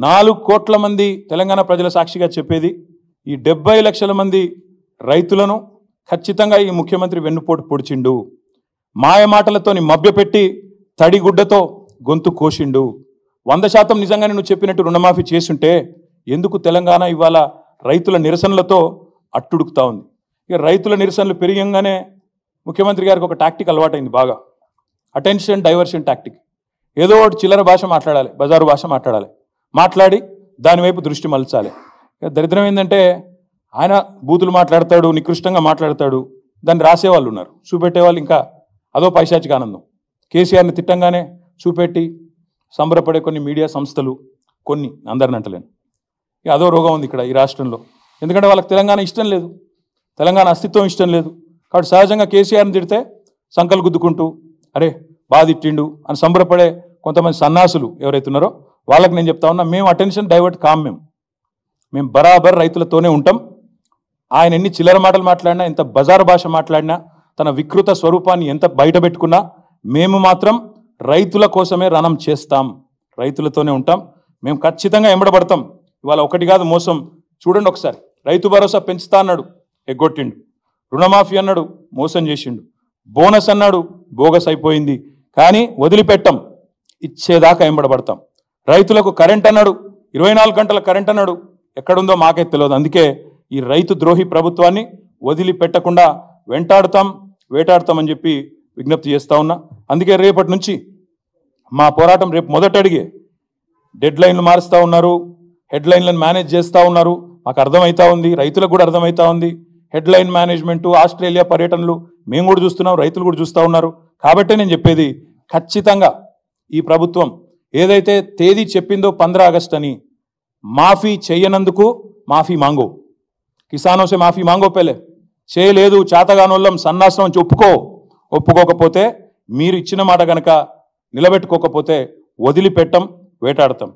4 కోట్ల మంది తెలంగాణ ప్రజల సాక్షిగా చెప్పేది ఈ 70 లక్షల మంది రైతులను ఖచ్చితంగా ఈ ముఖ్యమంత్రి వెన్నుపోటు పొడిచిండు. మాయ మాటలతోని మభ్యపెట్టి తడిగుడ్డతో గొంతు కోసిండు. 100% నిజంగానే నువ్వు చెప్పినట్టు రుణమాఫీ చేసుంటే ఎందుకు తెలంగాణ ఇవాళ రైతుల నిరసనలతో అట్టుడుకుతా ఉంది? ఇక రైతుల నిరసనలు పెరిగంగానే ముఖ్యమంత్రి గారికి ఒక టాక్టిక్ అలవాటైంది బాగా, అటెన్షన్ డైవర్షన్ టాక్టిక్. ఏదో ఒకటి చిల్లర భాష మాట్లాడాలి, బజారు భాష మాట్లాడాలి, మాట్లాడి దానివైపు దృష్టి మలచాలి. దరిద్రం ఏంటంటే ఆయన బూతులు మాట్లాడతాడు, నికృష్టంగా మాట్లాడతాడు, దాన్ని రాసేవాళ్ళు ఉన్నారు, చూపెట్టేవాళ్ళు ఇంకా అదో పైశాచిక ఆనందం. కేసీఆర్ని తిట్టంగానే చూపెట్టి సంబరపడే కొన్ని మీడియా సంస్థలు, కొన్ని అందరిని అంటలేను, ఇక అదో రోగం ఉంది ఇక్కడ ఈ రాష్ట్రంలో. ఎందుకంటే వాళ్ళకి తెలంగాణ ఇష్టం లేదు, తెలంగాణ అస్తిత్వం ఇష్టం లేదు. కాబట్టి సహజంగా కేసీఆర్ని తిడితే సంకలు గుద్దుకుంటూ అరే బాగా తిట్టిండు అని సంబరపడే కొంతమంది సన్నాసులు ఎవరైతే ఉన్నారో వాళ్ళకి నేను చెప్తా ఉన్నా, మేము అటెన్షన్ డైవర్ట్ కాం, మేము బరాబర్ రైతులతోనే ఉంటాం. ఆయన ఎన్ని చిల్లర మాటలు మాట్లాడినా, ఎంత బజారు భాష మాట్లాడినా, తన వికృత స్వరూపాన్ని ఎంత బయట పెట్టుకున్నా మేము మాత్రం రైతుల కోసమే రణం చేస్తాం, రైతులతోనే ఉంటాం. మేము ఖచ్చితంగా ఎంబడబడతాం. ఇవాళ ఒకటి కాదు మోసం, చూడండి ఒకసారి. రైతు భరోసా పెంచుతా అన్నాడు, ఎగ్గొట్టిండు. రుణమాఫీ అన్నాడు, మోసం చేసిండు. బోనస్ అన్నాడు, బోగస్ అయిపోయింది. కానీ వదిలిపెట్టం, ఇచ్చేదాకా ఎంబడబడతాం. రైతులకు కరెంట్ అన్నాడు, 24 గంటల కరెంట్ అన్నాడు, ఎక్కడుందో మాకే తెలియదు. అందుకే ఈ రైతు ద్రోహి ప్రభుత్వాన్ని వదిలిపెట్టకుండా వెంటాడుతాం, వేటాడుతామని చెప్పి విజ్ఞప్తి చేస్తా ఉన్నా. అందుకే రేపటి నుంచి మా పోరాటం రేపు మొదటి అడిగే. డెడ్ లైన్లు మారుస్తూ ఉన్నారు, హెడ్ లైన్లను మేనేజ్ చేస్తూ ఉన్నారు, మాకు అర్థమవుతా ఉంది, రైతులకు కూడా అర్థమవుతా ఉంది. హెడ్ లైన్ మేనేజ్మెంటు, ఆస్ట్రేలియా పర్యటనలు మేము కూడా చూస్తున్నాం, రైతులు కూడా చూస్తూ ఉన్నారు. కాబట్టే నేను చెప్పేది, ఖచ్చితంగా ఈ ప్రభుత్వం ఏదైతే తేదీ చెప్పిందో 15 ఆగస్టు అని, మాఫీ చేయనందుకు మాఫీ మాంగో, కిసానో సే మాఫీ మాంగో పెళ్ళే. చేయలేదు, చేతగానోళ్ళం, సన్నాసం అని ఒప్పుకోకపోతే, మీరు ఇచ్చిన మాట కనుక నిలబెట్టుకోకపోతే వదిలిపెట్టం, వేటాడతాం.